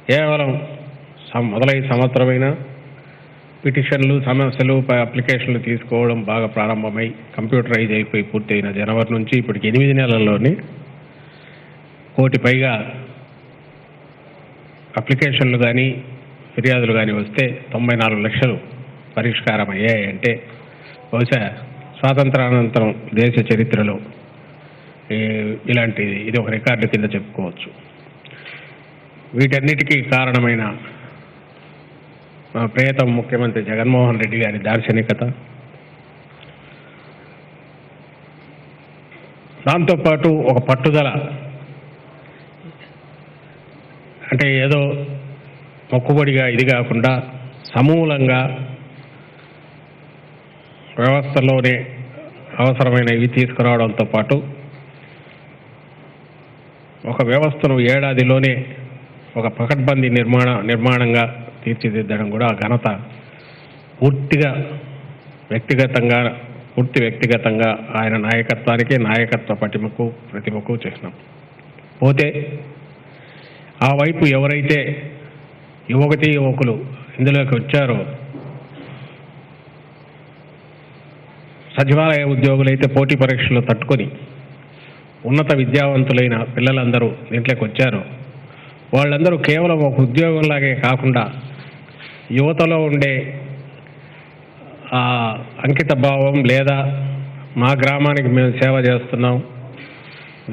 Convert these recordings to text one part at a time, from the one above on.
కేవలం మొదలై సంవత్సరమైన పిటిషన్లు, సమస్యలు, అప్లికేషన్లు తీసుకోవడం బాగా ప్రారంభమై కంప్యూటరైజ్ అయిపోయి పూర్తయిన జనవరి నుంచి ఇప్పటికి 8 నెలల్లోనే 1 కోటి పైగా అప్లికేషన్లు కానీ ఫిర్యాదులు కానీ వస్తే 94 లక్షలు పరిష్కారం అయ్యాయంటే బహుశా స్వాతంత్రానంతరం దేశ చరిత్రలో ఇది ఒక రికార్డు కింద చెప్పుకోవచ్చు. వీటన్నిటికీ కారణమైన మా ప్రియతమ ముఖ్యమంత్రి జగన్మోహన్ రెడ్డి గారి దార్శనికత, దాంతోపాటు ఒక పట్టుదల, అంటే ఏదో మొక్కుబడిగా ఇది కాకుండా సమూలంగా వ్యవస్థలోనే అవసరమైనవి తీసుకురావడంతో పాటు ఒక వ్యవస్థను ఏడాదిలోనే ఒక పకడ్బందీ నిర్మాణంగా తీర్చిదిద్దడం కూడా ఆ ఘనత పూర్తి వ్యక్తిగతంగా ఆయన నాయకత్వానికి, నాయకత్వ ప్రతిమకు చేసినాం. పోతే ఆ వైపు ఎవరైతే యువకులు ఇందులోకి వచ్చారో, సచివాలయ ఉద్యోగులైతే పోటీ పరీక్షలు తట్టుకొని ఉన్నత విద్యావంతులైన పిల్లలందరూ దీంట్లోకి వచ్చారు. వాళ్ళందరూ కేవలం ఒక ఉద్యోగంలాగే కాకుండా యువతలో ఉండే అంకిత భావం, లేదా మా గ్రామానికి మేము సేవ చేస్తున్నాం,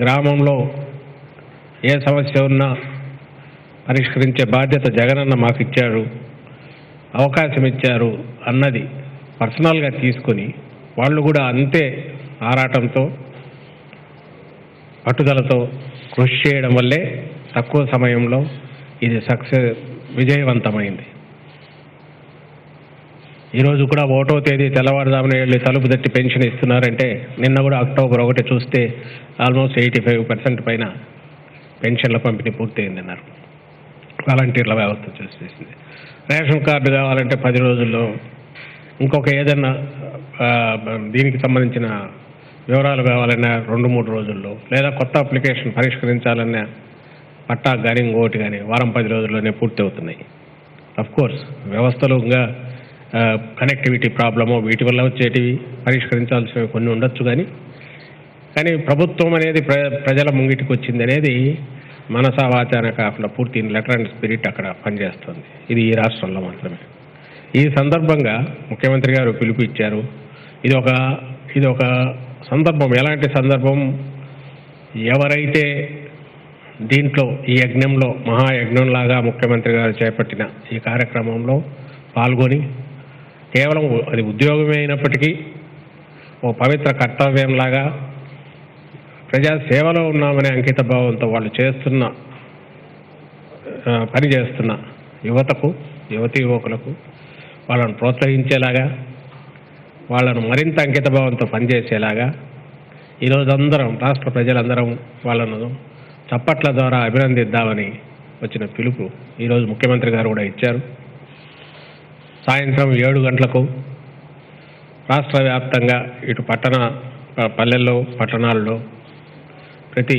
గ్రామంలో ఏ సమస్య ఉన్నా పరిష్కరించే బాధ్యత జగనన్న మాకు ఇచ్చారు, అవకాశం ఇచ్చారు అన్నది పర్సనల్గా తీసుకొని వాళ్ళు కూడా అంతే ఆరాటంతో, పట్టుదలతో కృషి చేయడం వల్లే తక్కువ సమయంలో ఇది విజయవంతమైంది. ఈరోజు కూడా 1వ తేదీ తెల్లవారుజామున వెళ్ళి తలుపు తట్టి పెన్షన్ ఇస్తున్నారంటే, నిన్న కూడా అక్టోబర్ 1 చూస్తే ఆల్మోస్ట్ 85% పైన పెన్షన్ల పంపిణీ పూర్తయిందన్నారు. వాలంటీర్ల వ్యవస్థ చేసేసింది. రేషన్ కార్డు కావాలంటే 10 రోజుల్లో, ఇంకొక ఏదన్నా దీనికి సంబంధించిన వివరాలు కావాలన్నా 2-3 రోజుల్లో, లేదా కొత్త అప్లికేషన్ పరిష్కరించాలన్నా పట్టా కానీ ఇంకోటి కానీ వారం 10 రోజుల్లోనే పూర్తి అవుతున్నాయి. అఫ్కోర్స్ వ్యవస్థలో ఇంకా కనెక్టివిటీ ప్రాబ్లమో వీటి వల్ల వచ్చేటివి పరిష్కరించాల్సినవి కొన్ని ఉండొచ్చు, కానీ ప్రభుత్వం అనేది ప్రజల ముంగిటికి వచ్చింది అనేది మనసా వాచాన కాకుండా పూర్తి లెటర్ అండ్ స్పిరిట్ అక్కడ పనిచేస్తుంది. ఇది ఈ రాష్ట్రంలో మాత్రమే. ఈ సందర్భంగా ముఖ్యమంత్రి గారు పిలుపు ఇచ్చారు. ఇది ఒక సందర్భం. ఎలాంటి సందర్భం? ఎవరైతే దీంట్లో ఈ యజ్ఞంలో మహాయజ్ఞంలాగా ముఖ్యమంత్రి గారు చేపట్టిన ఈ కార్యక్రమంలో పాల్గొని, కేవలం అది ఉద్యోగమే అయినప్పటికీ ఓ పవిత్ర కర్తవ్యంలాగా ప్రజాసేవలో ఉన్నామనే అంకిత భావంతో వాళ్ళు పనిచేస్తున్న యువతీ యువకులకు వాళ్ళను ప్రోత్సహించేలాగా, వాళ్ళను మరింత అంకిత భావంతో పనిచేసేలాగా ఈరోజు అందరం, రాష్ట్ర ప్రజలందరం వాళ్ళను చప్పట్ల ద్వారా అభినందిద్దామని వచ్చిన పిలుపు ఈరోజు ముఖ్యమంత్రి గారు కూడా ఇచ్చారు. సాయంత్రం 7 గంటలకు రాష్ట్ర వ్యాప్తంగా ఇటు పల్లెల్లో, పట్టణాల్లో ప్రతి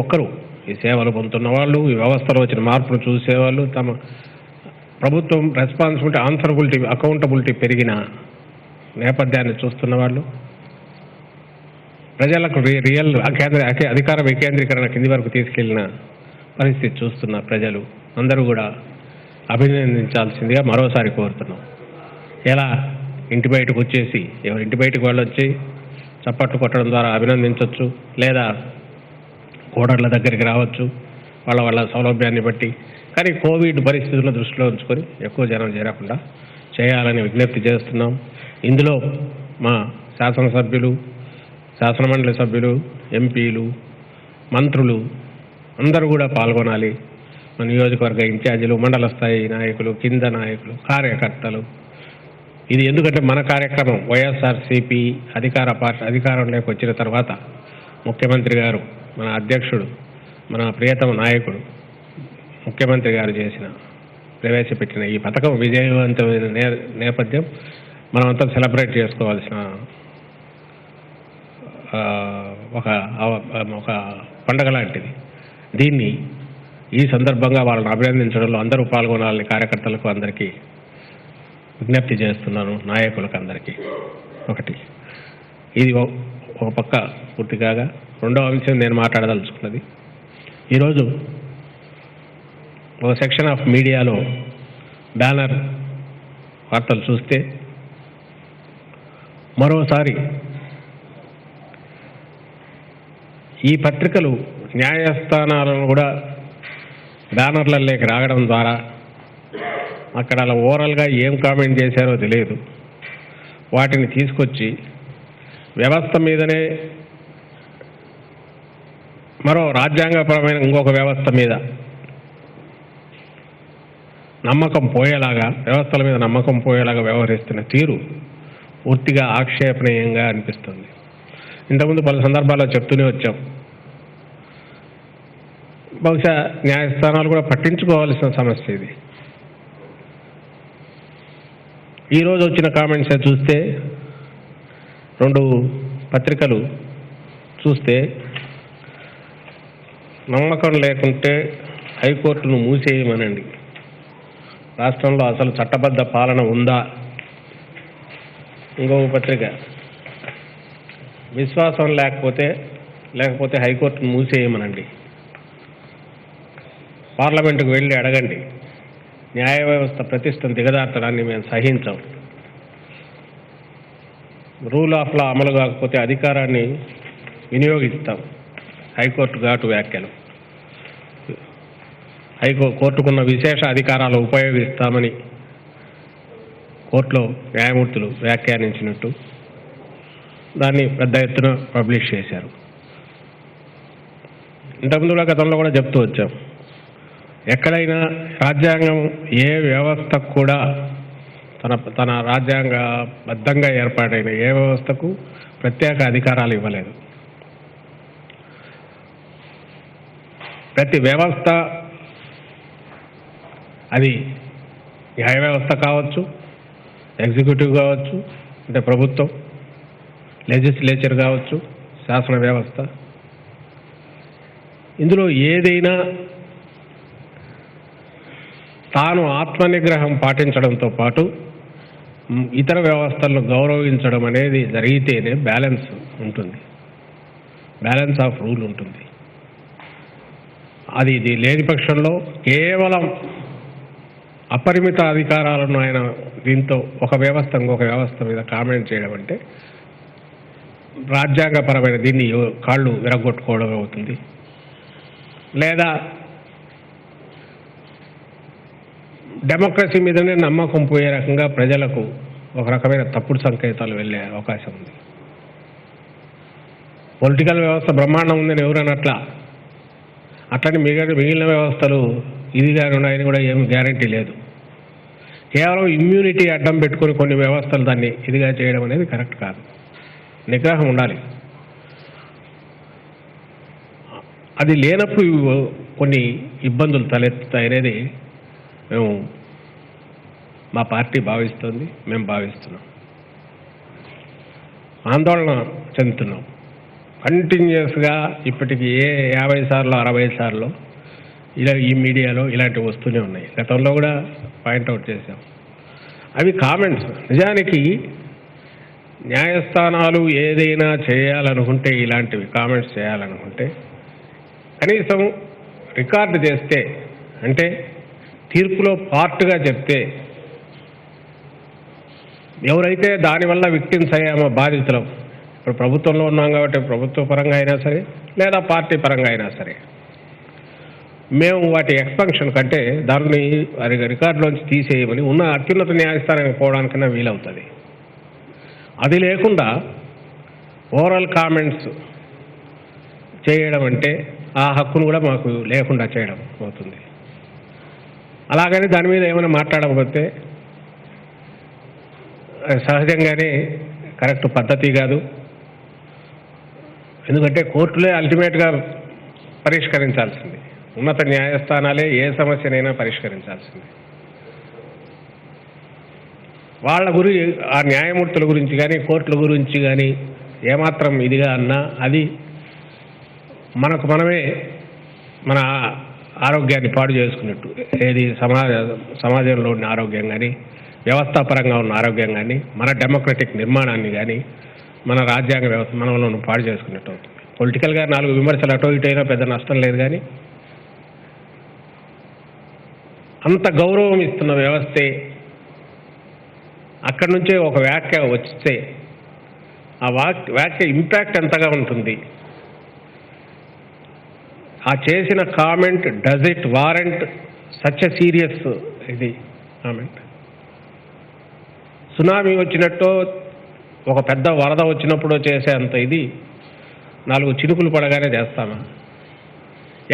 ఒక్కరూ ఈ సేవలు పొందుతున్న వాళ్ళు, ఈ వ్యవస్థలో వచ్చిన మార్పులు చూసేవాళ్ళు, తమ ప్రభుత్వం రెస్పాన్సిబిలిటీ, అకౌంటబిలిటీ పెరిగిన నేపథ్యాన్ని చూస్తున్న వాళ్ళు, ప్రజలకు రియల్ అధికార వికేంద్రీకరణ కింది వరకు తీసుకెళ్లిన పరిస్థితి చూస్తున్న ప్రజలు అందరూ కూడా అభినందించాల్సిందిగా మరోసారి కోరుతున్నాం. ఎలా ఇంటి బయటకు వచ్చేసి, ఎవరింటి బయటకు వాళ్ళు వచ్చి చప్పట్లు కొట్టడం ద్వారా అభినందించవచ్చు, లేదా కోడర్ల దగ్గరికి రావచ్చు వాళ్ళ సౌలభ్యాన్ని బట్టి. కానీ కోవిడ్ పరిస్థితులను దృష్టిలో ఉంచుకొని ఎక్కువ జనం చేరకుండా చేయాలని విజ్ఞప్తి చేస్తున్నాం. ఇందులో మా శాసనసభ్యులు, శాసనమండలి సభ్యులు, ఎంపీలు, మంత్రులు అందరూ కూడా పాల్గొనాలి. మన నియోజకవర్గ ఇన్ఛార్జీలు, మండల స్థాయి నాయకులు, కింద నాయకులు, కార్యకర్తలు. ఇది ఎందుకంటే మన కార్యక్రమం వైఎస్ఆర్సీపీ అధికారంలోకి వచ్చిన తర్వాత ముఖ్యమంత్రి గారు, మన అధ్యక్షుడు, మన ప్రియతమ నాయకుడు ముఖ్యమంత్రి గారు ప్రవేశపెట్టిన ఈ పథకం విజయవంతమైన నేపథ్యం మనమంతా సెలబ్రేట్ చేసుకోవాల్సిన ఒక పండగ లాంటిది. దీన్ని ఈ సందర్భంగా వాళ్ళని అభినందించడంలో అందరూ పాల్గొనాలని కార్యకర్తలకు అందరికీ విజ్ఞప్తి చేస్తున్నాను, నాయకులకు అందరికీ. ఒకటి ఇది ఒక పక్క పూర్తి కాగా, రెండవ అంశం నేను మాట్లాడదలుచుకున్నది. ఈరోజు ఒక సెక్షన్ ఆఫ్ మీడియాలో బ్యానర్ వార్తలు చూస్తే మరోసారి ఈ పత్రికలు న్యాయస్థానాలను కూడా బ్యానర్లలోకి రావడం ద్వారా అక్కడ అలా ఓవరాల్గా ఏం కామెంట్ చేశారో తెలియదు, వాటిని తీసుకొచ్చి వ్యవస్థ మీదనే మరో రాజ్యాంగపరమైన ఇంకొక వ్యవస్థ మీద నమ్మకం పోయేలాగా, వ్యవస్థల మీద నమ్మకం పోయేలాగా వ్యవహరిస్తున్న తీరు పూర్తిగా ఆక్షేపణీయంగా అనిపిస్తుంది. ఇంతకుముందు పలు సందర్భాల్లో చెప్తూనే వచ్చాం, బహుశా న్యాయస్థానాలు కూడా పట్టించుకోవాల్సిన సమస్య ఇది. ఈరోజు వచ్చిన కామెంట్స్ చూస్తే, రెండు పత్రికలు చూస్తే, నమ్మకం లేకుంటే హైకోర్టును మూసేయమనండి, రాష్ట్రంలో అసలు చట్టబద్ధ పాలన ఉందా. ఇంకొక పత్రిక, విశ్వాసం లేకపోతే హైకోర్టును మూసేయమనండి, పార్లమెంటుకు వెళ్ళి అడగండి, న్యాయ వ్యవస్థ ప్రతిష్టను దిగజార్చడాన్ని మేము సహించాం, రూల్ ఆఫ్ లా అమలు కాకపోతే అధికారాన్ని వినియోగిస్తాం. హైకోర్టు ఘాటు వ్యాఖ్యలు, కోర్టుకున్న విశేష అధికారాలు ఉపయోగిస్తామని కోర్టులో న్యాయమూర్తులు వ్యాఖ్యానించినట్టు దాన్ని పెద్ద ఎత్తున పబ్లిష్ చేశారు. ఇంతకుముందు గతంలో కూడా చెప్తూ వచ్చాం, ఎక్కడైనా రాజ్యాంగం ఏ వ్యవస్థకు కూడా తన రాజ్యాంగబద్ధంగా ఏర్పాటైన ఏ వ్యవస్థకు ప్రత్యేక అధికారాలు ఇవ్వలేదు. ప్రతి వ్యవస్థ, అది న్యాయ వ్యవస్థ కావచ్చు, ఎగ్జిక్యూటివ్ కావచ్చు, అంటే ప్రభుత్వం, లెజిస్లేచర్ కావచ్చు, శాసన వ్యవస్థ, ఇందులో ఏదైనా తాను ఆత్మనిగ్రహం పాటించడంతో పాటు ఇతర వ్యవస్థలను గౌరవించడం అనేది జరిగితేనే బ్యాలెన్స్ ఉంటుంది, బ్యాలెన్స్ ఆఫ్ రూల్ ఉంటుంది. ఇది లేని పక్షంలో కేవలం అపరిమిత అధికారాలను ఆయన దీంతో ఒక వ్యవస్థ ఇంకొక వ్యవస్థ మీద కామెంట్ చేయడం అంటే రాజ్యాంగపరమైన దీన్ని కాళ్ళు విరగొట్టుకోవడం అవుతుంది. లేదా డెమోక్రసీ మీదనే నమ్మకం పోయే రకంగా ప్రజలకు ఒక రకమైన తప్పుడు సంకేతాలు వెళ్ళే అవకాశం ఉంది. పొలిటికల్ వ్యవస్థ బ్రహ్మాండం ఉందని ఎవరనట్లా, అట్లని మిగిలిన వ్యవస్థలు ఇదిగా ఉన్నాయని కూడా ఏమి గ్యారంటీ లేదు. కేవలం ఇమ్యూనిటీ అడ్డం పెట్టుకొని కొన్ని వ్యవస్థలు దాన్ని ఇదిగా చేయడం అనేది కరెక్ట్ కాదు. నిగ్రహం ఉండాలి. అది లేనప్పుడు కొన్ని ఇబ్బందులు తలెత్తుతాయనేది మా పార్టీ భావిస్తుంది, మేము భావిస్తున్నాం, ఆందోళన చెందుతున్నాం. కంటిన్యూస్గా ఇప్పటికి 50 సార్లు 60 సార్లు ఈ మీడియాలో ఇలాంటివి వస్తూనే ఉన్నాయి. గతంలో కూడా పాయింట్అవుట్ చేశాం. అవి కామెంట్స్. నిజానికి న్యాయస్థానాలు ఏదైనా చేయాలనుకుంటే, ఇలాంటివి కామెంట్స్ చేయాలనుకుంటే కనీసం రికార్డు చేస్తే, అంటే తీర్పులో పార్ట్గా చెప్తే, ఎవరైతే దానివల్ల విక్టిమ్స్ అయ్యామో బాధితులం, ఇప్పుడు ప్రభుత్వంలో ఉన్నాం కాబట్టి ప్రభుత్వ పరంగా అయినా సరే లేదా పార్టీ పరంగా అయినా సరే, మేము వాటి ఎక్స్పెన్షన్ కంటే దాన్ని రికార్డులోంచి తీసేయమని ఉన్న అత్యున్నత న్యాయస్థానానికి పోవడానికన్నా వీలవుతుంది. అది లేకుండా ఓరల్ కామెంట్స్ చేయడం అంటే ఆ హక్కును కూడా మాకు లేకుండా చేయడం అవుతుంది. అలాగని దాని మీద ఏమైనా మాట్లాడకపోతే సహజంగానే కరెక్ట్ పద్ధతి కాదు. ఎందుకంటే కోర్టులే అల్టిమేట్గా పరిష్కరించాల్సింది, ఉన్నత న్యాయస్థానాలే ఏ సమస్యనైనా పరిష్కరించాల్సింది. వాళ్ళ ఆ న్యాయమూర్తుల గురించి కానీ కోర్టుల గురించి కానీ ఏమాత్రం ఇదిగా అన్నా అది మనకు మనమే మన ఆరోగ్యాన్ని పాడు చేసుకున్నట్టు. ఏది సమాజంలో ఉన్న ఆరోగ్యం కానీ, వ్యవస్థాపరంగా ఉన్న ఆరోగ్యం కానీ, మన డెమోక్రటిక్ నిర్మాణాన్ని కానీ, మన రాజ్యాంగ వ్యవస్థ మనలో పాడు చేసుకున్నట్టు అవుతుంది. పొలిటికల్గా 4 విమర్శలు అటో ఇటు అయినా పెద్ద నష్టం లేదు, కానీ అంత గౌరవం ఇస్తున్న వ్యవస్థే అక్కడి నుంచే ఒక వ్యాఖ్య వస్తే ఆ వ్యాఖ్య ఇంపాక్ట్ ఎంతగా ఉంటుంది, ఆ చేసిన comment does it warrant such a serious ఇది కామెంట్. సునామీ వచ్చినట్టు ఒక పెద్ద వరద వచ్చినప్పుడు చేసే అంత ఇది 4 చినుకులు పడగానే చేస్తామా?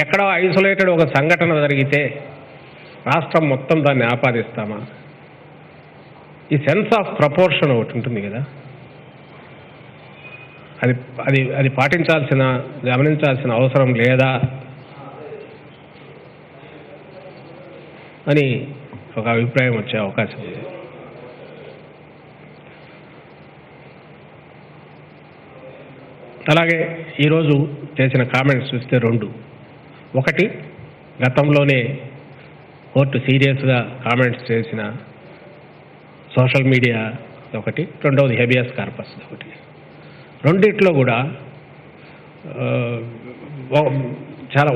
ఎక్కడో ఐసోలేటెడ్ ఒక సంఘటన జరిగితే రాష్ట్రం మొత్తం దాన్ని ఆపాదిస్తామా? ఈ సెన్స్ ఆఫ్ ప్రపోర్షన్ ఒకటి ఉంటుంది కదా, అది గమనించాల్సిన అవసరం లేదా అని ఒక అభిప్రాయం వచ్చే అవకాశం ఉంది. అలాగే ఈరోజు చేసిన కామెంట్స్ చూస్తే 2. ఒకటి, గతంలోనే కోర్టు సీరియస్గా కామెంట్స్ చేసిన సోషల్ మీడియా ఒకటి, రెండవది హెబియస్ కార్పస్ ఒకటి. రెండిట్లో కూడా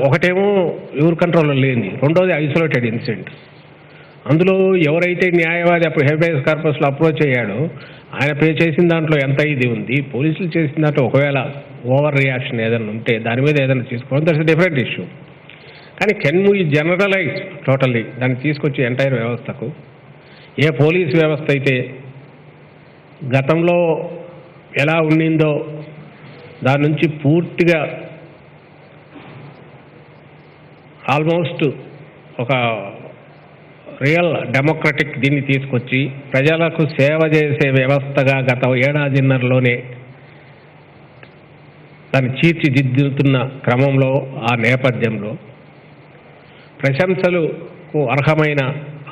ఒకటేమో ఎవరి కంట్రోల్లో లేని, రెండోది ఐసోలేటెడ్ ఇన్సిడెంట్. అందులో ఎవరైతే న్యాయవాది అప్పుడు హెబియస్ కార్పస్లో అప్రోచ్ అయ్యాడో ఆయన పే చేసిన దాంట్లో ఎంత ఇది ఉంది, పోలీసులు చేసిన దాంట్లో ఒకవేళ ఓవర్ రియాక్షన్ ఏదైనా ఉంటే దాని మీద ఏదైనా తీసుకోవడం దట్స్ ఎ డిఫరెంట్ ఇష్యూ. కానీ కెన్ వీ జనరలైజ్ టోటల్లీ దాన్ని తీసుకొచ్చి ఎంటైర్ వ్యవస్థకు? ఏ పోలీస్ వ్యవస్థ అయితే గతంలో ఎలా ఉండిందో దాని నుంచి పూర్తిగా ఆల్మోస్ట్ ఒక రియల్ డెమోక్రటిక్ దీన్ని తీసుకొచ్చి ప్రజలకు సేవ చేసే వ్యవస్థగా గత ఏడాదిన్నరలోనే దాన్ని తీర్చిదిద్దుతున్న క్రమంలో, ఆ నేపథ్యంలో ప్రశంసలకు అర్హమైన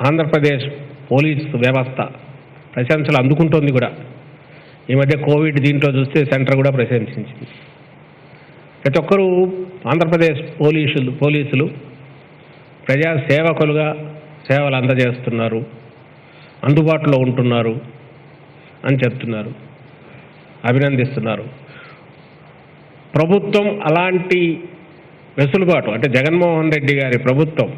ఆంధ్రప్రదేశ్ పోలీసు వ్యవస్థ ప్రశంసలు అందుకుంటోంది కూడా. ఈ మధ్య కోవిడ్ దీంట్లో చూస్తే సెంటర్ కూడా ప్రశంసించింది. ప్రతి ఒక్కరూ ఆంధ్రప్రదేశ్ పోలీసులు ప్రజా సేవకులుగా సేవలు అందజేస్తున్నారు, అందుబాటులో ఉంటున్నారు అని చెప్తున్నారు, అభినందిస్తున్నారు. ప్రభుత్వం అలాంటి వెసులుబాటు, అంటే జగన్మోహన్ రెడ్డి గారి ప్రభుత్వం,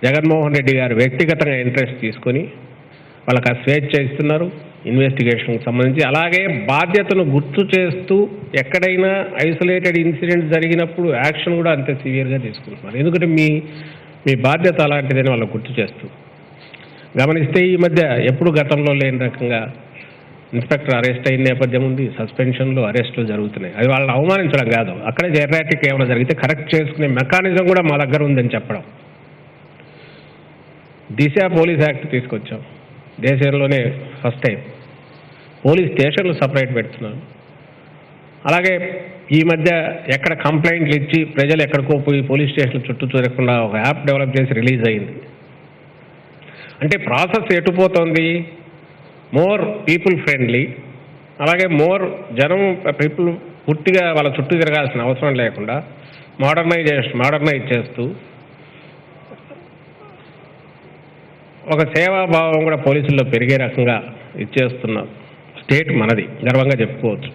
జగన్మోహన్ రెడ్డి గారు వ్యక్తిగతంగా ఇంట్రెస్ట్ తీసుకొని వాళ్ళకి ఆ స్వేచ్ఛ ఇస్తున్నారు ఇన్వెస్టిగేషన్కి సంబంధించి. అలాగే బాధ్యతను గుర్తు చేస్తూ ఎక్కడైనా ఐసోలేటెడ్ ఇన్సిడెంట్ జరిగినప్పుడు యాక్షన్ కూడా అంతే సివియర్గా తీసుకుంటున్నారు. ఎందుకంటే మీ బాధ్యత అలాంటిదని వాళ్ళకు గుర్తు చేస్తూ. గమనిస్తే ఈ మధ్య ఎప్పుడు గతంలో లేని రకంగా ఇన్స్పెక్టర్ అరెస్ట్ అయిన నేపథ్యం ఉంది, సస్పెన్షన్లు, అరెస్టులు జరుగుతున్నాయి. అది వాళ్ళని అవమానించడం కాదు, అక్కడే ఎర్రాటిక్ ఏమైనా జరిగితే కరెక్ట్ చేసుకునే మెకానిజం కూడా మా దగ్గర ఉందని చెప్పడం. దిశ పోలీస్ యాక్ట్ తీసుకొచ్చాం, దేశంలోనే ఫస్ట్ టైం. పోలీస్ స్టేషన్లు సపరేట్ పెడుతున్నారు. అలాగే ఈ మధ్య ఎక్కడ కంప్లైంట్లు ఇచ్చి ప్రజలు ఎక్కడికో పోయి పోలీస్ స్టేషన్ల చుట్టూ తిరగకుండా ఒక యాప్ డెవలప్ చేసి రిలీజ్ అయింది. అంటే ప్రాసెస్ ఎటుపోతుంది? మోర్ పీపుల్ ఫ్రెండ్లీ, అలాగే మోర్ పీపుల్ పూర్తిగా వాళ్ళ చుట్టూ తిరగాల్సిన అవసరం లేకుండా మోడర్నైజ్ చేస్తూ ఒక సేవాభావం కూడా పోలీసుల్లో పెరిగే రకంగా ఇచ్చేస్తున్న స్టేట్ మనది, గర్వంగా చెప్పుకోవచ్చు.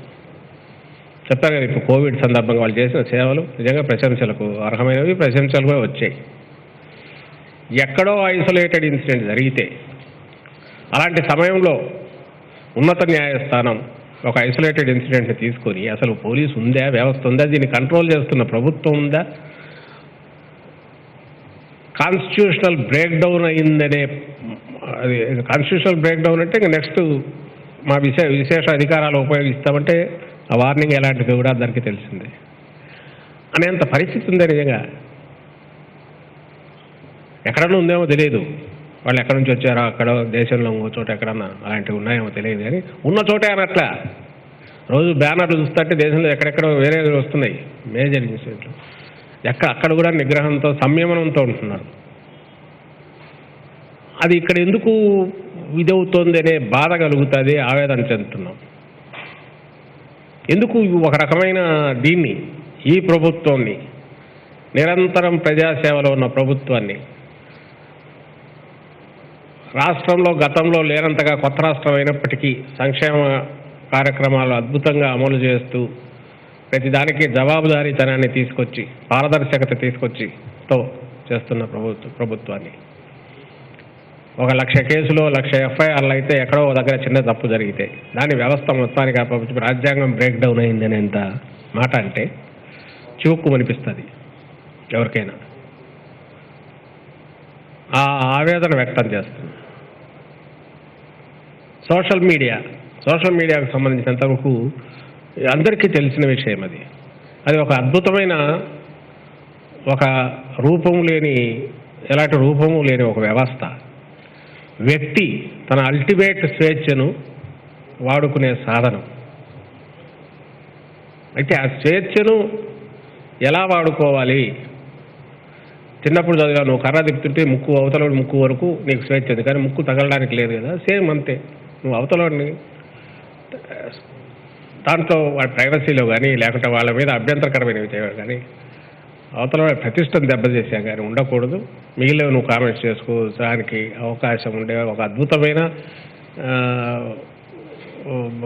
చెప్పారు కదా, ఇప్పుడు కోవిడ్ సందర్భంగా వాళ్ళు చేసిన సేవలు నిజంగా ప్రశంసలకు అర్హమైనవి, ప్రశంసలు కూడా వచ్చాయి. ఎక్కడో ఐసోలేటెడ్ ఇన్సిడెంట్ జరిగితే అలాంటి సమయంలో ఉన్నత న్యాయస్థానం ఒక ఐసోలేటెడ్ ఇన్సిడెంట్ని తీసుకొని అసలు పోలీసు ఉందా, వ్యవస్థ ఉందా, దీన్ని కంట్రోల్ చేస్తున్న ప్రభుత్వం ఉందా, కాన్స్టిట్యూషనల్ బ్రేక్ డౌన్ అయిందనే, అది కాన్స్టిట్యూషనల్ బ్రేక్ డౌన్ అంటే ఇంకా నెక్స్ట్ మా విశేష అధికారాలు ఉపయోగిస్తామంటే ఆ వార్నింగ్ ఎలాంటిది కూడా అందరికీ తెలిసిందే అనేంత పరిస్థితి ఉందే. నిజంగా ఎక్కడన్నా ఉందేమో తెలియదు, వాళ్ళు ఎక్కడి నుంచి వచ్చారో అక్కడ దేశంలో ఇంకో చోట ఎక్కడన్నా అలాంటివి ఉన్నాయేమో తెలియదు, కానీ ఉన్న చోటే అనట్లా. రోజు బ్యానర్లు చూస్తుంటే దేశంలో ఎక్కడెక్కడ వేరే వస్తున్నాయి మేజర్ ఇన్సిడెంట్లు. అక్కడ కూడా నిగ్రహంతో, సంయమనంతో ఉంటున్నారు. అది ఇక్కడ ఎందుకు ఇదవుతోంది అనే బాధ కలుగుతుంది, ఆవేదన చెందుతున్నాం. ఎందుకు ఒక రకమైన దీన్ని, ఈ ప్రభుత్వాన్ని నిరంతరం ప్రజాసేవలో ఉన్న ప్రభుత్వాన్ని రాష్ట్రంలో గతంలో లేనంతగా కొత్త రాష్ట్రం అయినప్పటికీ సంక్షేమ కార్యక్రమాలు అద్భుతంగా అమలు చేస్తూ ప్రతిదానికి జవాబుదారీతనాన్ని తీసుకొచ్చి పారదర్శకత తీసుకొచ్చితో చేస్తున్న ప్రభుత్వాన్ని 1,00,000 కేసులో 1,00,000 ఎఫ్ఐఆర్లు అయితే ఎక్కడో దగ్గర చిన్న తప్పు జరిగితే దాని వ్యవస్థ మొత్తానికి అప్పగించి రాజ్యాంగం బ్రేక్ డౌన్ అయిందనేంత మాట అంటే చివుక్కు అనిపిస్తుంది ఎవరికైనా. ఆ ఆవేదన వ్యక్తం చేస్తుంది. సోషల్ మీడియాకు సంబంధించినంతవరకు అందరికీ తెలిసిన విషయం అది ఒక అద్భుతమైన ఒక ఎలాంటి రూపము లేని ఒక వ్యవస్థ. వ్యక్తి తన అల్టిమేట్ స్వేచ్ఛను వాడుకునే సాధనం. అయితే ఆ స్వేచ్ఛను ఎలా వాడుకోవాలి? చిన్నప్పుడు చదివా, నువ్వు కర్ర తిప్పుతుంటే అవతల ముక్కు వరకు నీకు స్వేచ్ఛ ఉంది, కానీ ముక్కు తగలడానికి లేదు కదా. సేమ్ అంతే, నువ్వు అవతలని దాంట్లో వాడి ప్రైవసీలో కానీ లేకుంటే వాళ్ళ మీద అభ్యంతరకరమైనవి చేయడం కానీ అవతల ప్రతిష్టను దెబ్బతీసా కానీ ఉండకూడదు. మిగిలినవి నువ్వు కామెంట్స్ చేసుకోవడానికి అవకాశం ఉండే ఒక అద్భుతమైన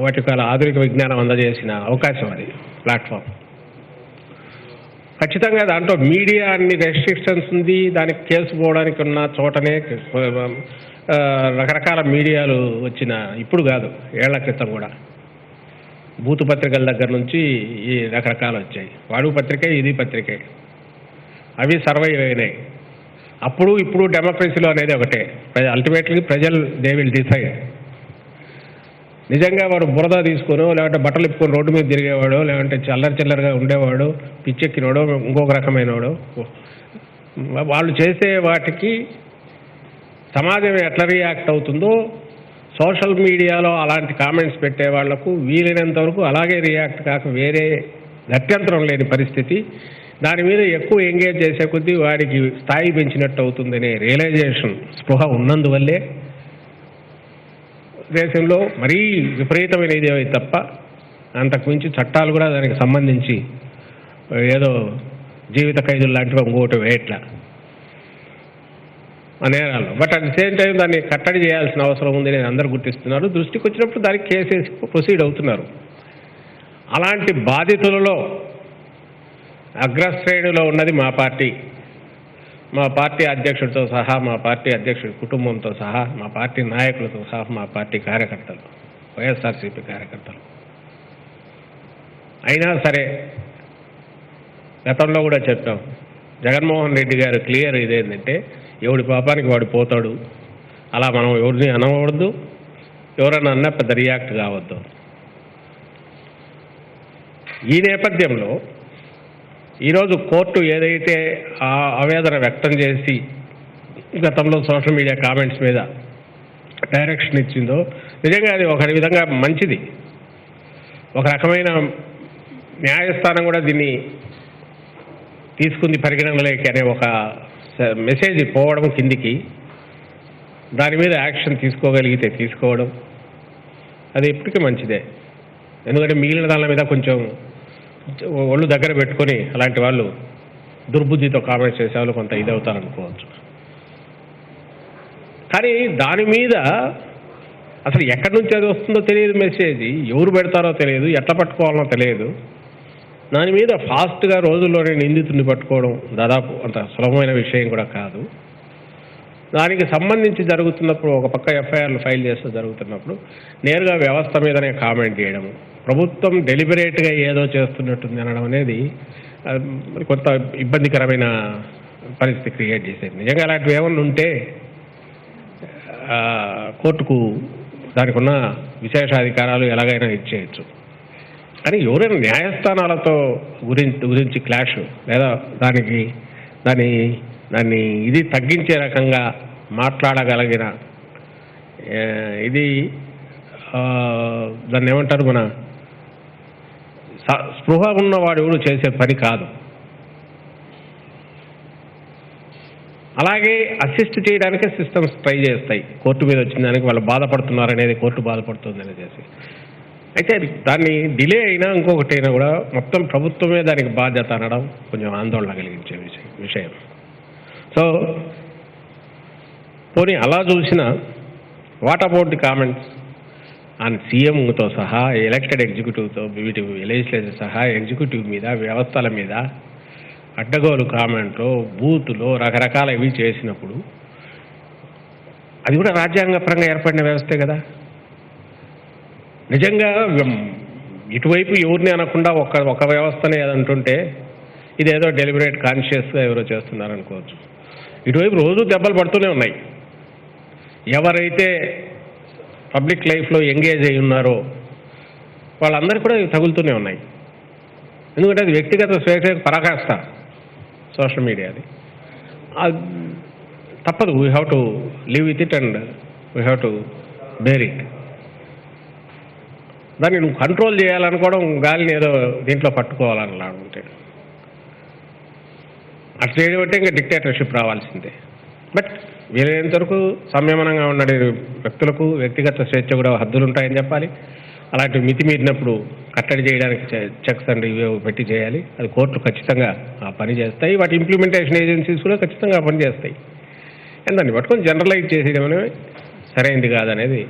వాటికాల ఆధునిక విజ్ఞానం అందజేసిన అవకాశం అది ప్లాట్ఫామ్. ఖచ్చితంగా దాంట్లో మీడియా అన్ని రెస్ట్రిక్షన్స్ ఉంది. దానికి కేసు పోవడానికి ఉన్న చోటనే రకరకాల మీడియాలు వచ్చిన, ఇప్పుడు కాదు ఏళ్ల క్రితం కూడా బూతు పత్రికల దగ్గర నుంచి ఈ రకరకాలు వచ్చాయి. వాడు పత్రికే, ఇది పత్రికే, అవి సర్వైవ్ అయినాయి. అప్పుడు ఇప్పుడు డెమోక్రసీలో అనేది ఒకటే, అల్టిమేట్లీ ప్రజలు దే విల్ డిసైడ్. నిజంగా వాడు బురద తీసుకొని లేదంటే బట్టలు ఇప్పుకొని రోడ్డు మీద తిరిగేవాడు, లేదంటే చిల్లరగా ఉండేవాడు, పిచ్చెక్కినోడు, ఇంకొక రకమైనవాడు, వాళ్ళు చేసే వాటికి సమాజం ఎట్లా రియాక్ట్ అవుతుందో సోషల్ మీడియాలో అలాంటి కామెంట్స్ పెట్టే వాళ్లకు వీలైనంత వరకు అలాగే రియాక్ట్ కాక వేరే గత్యంతరం లేని పరిస్థితి. దాని మీద ఎక్కువ ఎంగేజ్ చేసే కొద్దీ వాడికి స్థాయి పెంచినట్టు అవుతుందనే రియలైజేషన్ స్పృహ ఉన్నందువల్లే దేశంలో మరీ విపరీతమైన ఇదేవి తప్ప అంతకుమించి చట్టాలు కూడా దానికి సంబంధించి ఏదో జీవిత ఖైదులు లాంటివి ఇంకోటి వేయట్లా నేరాలు. But at the same time దాన్ని కట్టడి చేయాల్సిన అవసరం ఉంది నేను అందరూ గుర్తిస్తున్నారు. దృష్టికి వచ్చినప్పుడు దానికి కేసేసి ప్రొసీడ్ అవుతున్నారు. అలాంటి బాధితులలో అగ్రశ్రేణిలో ఉన్నది మా పార్టీ అధ్యక్షుడితో సహా, మా పార్టీ అధ్యక్షుడి కుటుంబంతో సహా, మా పార్టీ నాయకులతో సహా, మా పార్టీ కార్యకర్తలు, వైఎస్ఆర్సీపీ కార్యకర్తలు. అయినా సరే గతంలో కూడా చెప్పాం, జగన్మోహన్ రెడ్డి గారు క్లియర్ ఇదేంటంటే ఎవడి పాపానికి వాడు పోతాడు, అలా మనం ఎవరిని అనవద్దు, ఎవరన్నా అన్నా పెద్ద రియాక్ట్ కావద్దు. ఈ నేపథ్యంలో ఈరోజు కోర్టు ఏదైతే ఆవేదన వ్యక్తం చేసి గతంలో సోషల్ మీడియా కామెంట్స్ మీద డైరెక్షన్ ఇచ్చిందో నిజంగా అది ఒక విధంగా మంచిది. ఒక రకమైన న్యాయస్థానం కూడా దీన్ని తీసుకుంది పరిగణనలోకి అనే ఒక మెసేజ్ పోవడం కిందికి, దాని మీద యాక్షన్ తీసుకోగలిగితే తీసుకోవడం అది ఇప్పటికీ మంచిదే. ఎందుకంటే మిగిలిన దాని మీద కొంచెం ఒళ్ళు దగ్గర పెట్టుకొని అలాంటి వాళ్ళు దుర్బుద్ధితో కామెంట్స్ చేసే వాళ్ళు కొంత ఇదవుతారనుకోవచ్చు. కానీ దాని మీద అసలు ఎక్కడి నుంచి అది వస్తుందో తెలియదు, మెసేజ్ ఎవరు పెడతారో తెలియదు, ఎట్లా పట్టుకోవాలనో తెలియదు. దాని మీద ఫాస్ట్గా రోజుల్లోనే నిందితుడిని పట్టుకోవడం దాదాపు అంత సులభమైన విషయం కూడా కాదు. దానికి సంబంధించి జరుగుతున్నప్పుడు ఒక పక్క ఎఫ్ఐఆర్లు ఫైల్ చేస్తూ జరుగుతున్నప్పుడు నేరుగా వ్యవస్థ మీదనే కామెంట్ చేయడం, ప్రభుత్వం డెలిబరేట్గా ఏదో చేస్తున్నట్టుంది అనడం అనేది కొంత ఇబ్బందికరమైన పరిస్థితి క్రియేట్ చేసేది. నిజంగా అలాంటివి ఏమన్నా ఉంటే కోర్టుకు దానికి ఉన్న విశేషాధికారాలు ఎలాగైనా ఇచ్చేయచ్చు. కానీ ఎవరైనా న్యాయస్థానాలతో గురించి క్లాష్ లేదా దాన్ని ఇది తగ్గించే రకంగా మాట్లాడగలిగిన ఇది దాన్ని ఏమంటారు, మన స్పృహ ఉన్నవాడు ఎవడు చేసే పని కాదు. అలాగే అసిస్ట్ చేయడానికే సిస్టమ్స్ ట్రై చేస్తాయి. కోర్టు మీద వచ్చిన దానికి వాళ్ళు బాధపడుతున్నారనేది కోర్టు బాధపడుతుందని చేసి అయితే దాన్ని డిలే అయినా ఇంకొకటి అయినా కూడా మొత్తం ప్రభుత్వమే దానికి బాధ్యత అనడం కొంచెం ఆందోళన కలిగించే విషయం. సో పోనీ అలా చూసిన what about the comments on సీఎంతో సహా ఎలక్టెడ్ ఎగ్జిక్యూటివ్తో వీటి లెజిస్లేచర్ సహా ఎగ్జిక్యూటివ్ మీద వ్యవస్థల మీద అడ్డగోలు కామెంట్లో బూతులో రకరకాల ఇవి చేసినప్పుడు అది కూడా రాజ్యాంగపరంగా ఏర్పడిన వ్యవస్థే కదా. నిజంగా ఇటువైపు ఎవరిని అనకుండా ఒక వ్యవస్థనే అంటుంటే ఇదేదో డెలిబరేట్ కాన్షియస్గా ఎవరో చేస్తున్నారు అనుకోవచ్చు. ఇటువైపు రోజు దెబ్బలు పడుతూనే ఉన్నాయి. ఎవరైతే పబ్లిక్ లైఫ్లో ఎంగేజ్ అయి ఉన్నారో వాళ్ళందరికీ కూడా తగులుతూనే ఉన్నాయి. ఎందుకంటే అది వ్యక్తిగత స్వేచ్ఛకు పరాకాష్ట సోషల్ మీడియాది. తప్పదు, we have to live with it and we have to bear it. దాన్ని నువ్వు కంట్రోల్ చేయాలనుకోవడం గాలిని ఏదో దీంట్లో పట్టుకోవాలని ఉంటే అట్లా చేయడం అంటే ఇంకా డిక్టేటర్షిప్ రావాల్సిందే. బట్ వీలైనంత వరకు సంయమనంగా ఉన్న వ్యక్తులకు వ్యక్తిగత స్వేచ్ఛ కూడా హద్దులు ఉంటాయని చెప్పాలి. అలాంటి మితి మీరినప్పుడు కట్టడి చేయడానికి చెక్స్ అండ్ ఇవి పెట్టి చేయాలి. అది కోర్టులు ఖచ్చితంగా ఆ పని చేస్తాయి. వాటి ఇంప్లిమెంటేషన్ ఏజెన్సీస్ కూడా ఖచ్చితంగా ఆ పని చేస్తాయి. అండ్ దాన్ని పట్టుకొని జనరలైజ్ చేసేయడం అనేది సరైనది కాదనేది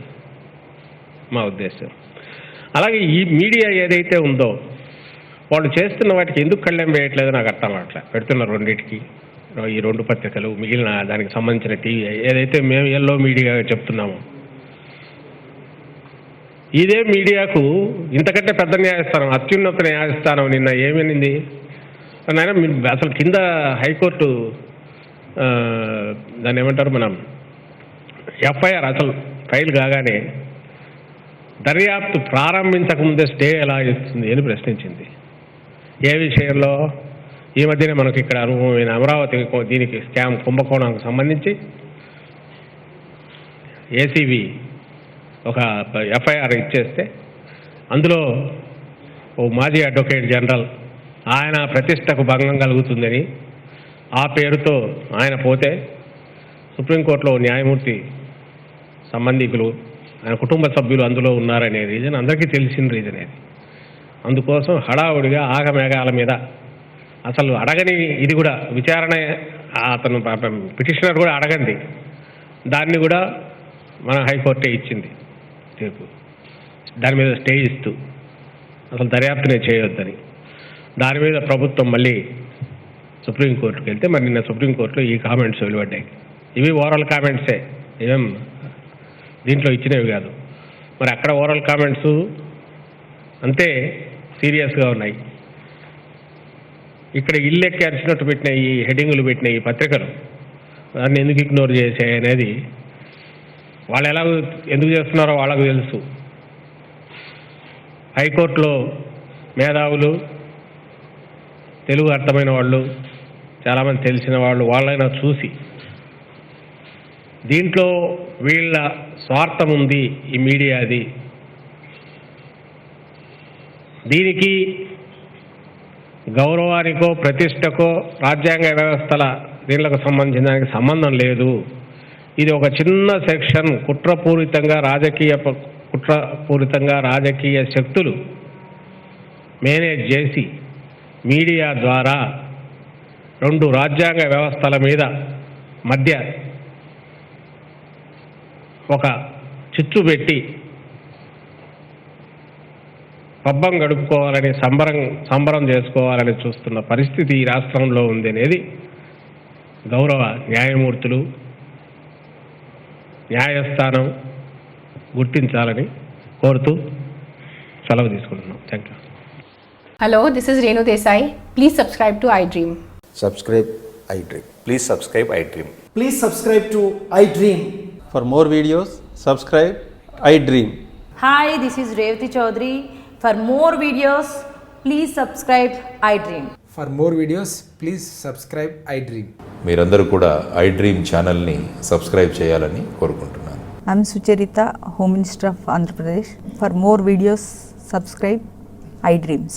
మా ఉద్దేశం. అలాగే ఈ మీడియా ఏదైతే ఉందో వాళ్ళు చేస్తున్న వాటికి ఎందుకు కళ్ళెం వేయట్లేదో నాకు అర్థం అట్లా పెడుతున్న రెండింటికి, ఈ రెండు పత్రికలు మిగిలిన దానికి సంబంధించిన టీవీ ఏదైతే మేము ఎల్లో మీడియా చెప్తున్నామో ఇదే మీడియాకు ఇంతకంటే పెద్ద న్యాయస్థానం, అత్యున్నత న్యాయస్థానం నిన్న ఏమనింది నాయన, అసలు కింద హైకోర్టు దాన్ని ఏమంటారు మనం ఎఫ్ఐఆర్ అసలు ఫైల్ కాగానే దర్యాప్తు ప్రారంభించకముందే స్టే ఎలా ఇస్తుంది అని ప్రశ్నించింది. ఏ విషయంలో? ఈ మధ్యనే మనకి ఇక్కడ అనుభవమైన అమరావతి దీనికి స్కామ్ కుంభకోణానికి సంబంధించి ఏసీబీ ఒక ఎఫ్ఐఆర్ ఇచ్చేస్తే అందులో ఓ మాజీ అడ్వకేట్ జనరల్ ఆయన ప్రతిష్టకు భంగం కలుగుతుందని ఆ పేరుతో ఆయన పోతే సుప్రీంకోర్టులో న్యాయమూర్తి సంబంధికులు ఆయన కుటుంబ సభ్యులు అందులో ఉన్నారనే రీజన్ అందరికీ తెలిసిన రీజన్ అది. అందుకోసం హడావుడిగా ఆగమేఘాల మీద అసలు అడగని ఇది కూడా విచారణ అతను పిటిషనర్ కూడా అడగండి దాన్ని కూడా మన హైకోర్టే ఇచ్చింది తీర్పు. దాని మీద స్టే ఇస్తూ అసలు దర్యాప్తునే చేయొద్దని. దాని మీద ప్రభుత్వం మళ్ళీ సుప్రీంకోర్టుకి వెళ్తే మరి నిన్న సుప్రీంకోర్టులో ఈ కామెంట్స్ వెలువడ్డాయి. ఇవి ఓరల్ కామెంట్సే, ఏం దీంట్లో ఇచ్చినవి కాదు. మరి అక్కడ ఓరల్ కామెంట్స్ అంతే సీరియస్గా ఉన్నాయి. ఇక్కడ ఇల్లెక్కి అరిచినట్టు పెట్టిన ఈ హెడ్డింగులు పెట్టిన ఈ పత్రికలు దాన్ని ఎందుకు ఇగ్నోర్ చేసాయి అనేది వాళ్ళు ఎలా ఎందుకు చేస్తున్నారో వాళ్ళకు తెలుసు. హైకోర్టులో మేధావులు, తెలుగు అర్థమైన వాళ్ళు, చాలామంది తెలిసిన వాళ్ళు వాళ్ళైనా చూసి దీంట్లో వీళ్ళ స్వార్థం ఉంది ఈ మీడియాది, దీనికి గౌరవానికో ప్రతిష్టకో రాజ్యాంగ వ్యవస్థల దీనికి సంబంధించిన దానికి సంబంధం లేదు. ఇది ఒక చిన్న సెక్షన్ కుట్రపూరితంగా రాజకీయ శక్తులు మేనేజ్ చేసి మీడియా ద్వారా రెండు రాజ్యాంగ వ్యవస్థల మీద మధ్య ఒక చిచ్చు పెట్టి పబ్బం గడుపుకోవాలని సంబరం చేసుకోవాలని చూస్తున్న పరిస్థితి ఈ రాష్ట్రంలో ఉంది అనేది గౌరవ న్యాయమూర్తులు, న్యాయస్థానం గుర్తించాలని కోరుతూ సెలవు తీసుకుంటున్నాం. Thank you. Hello, this is Renu Desai. Please subscribe to iDream. Subscribe iDream. Please subscribe iDream. Please subscribe to iDream. For more videos, subscribe iDream. Hi, this is Revati Chaudhary. For more videos, please subscribe iDream. For more videos, please subscribe iDream. మీరందరూ కూడా iDream ఛానల్ని subscribe చేయాలని కోరుకుంటున్నాను. I'm Sucharita, Home Minister of Andhra Pradesh. For more videos, subscribe iDreams.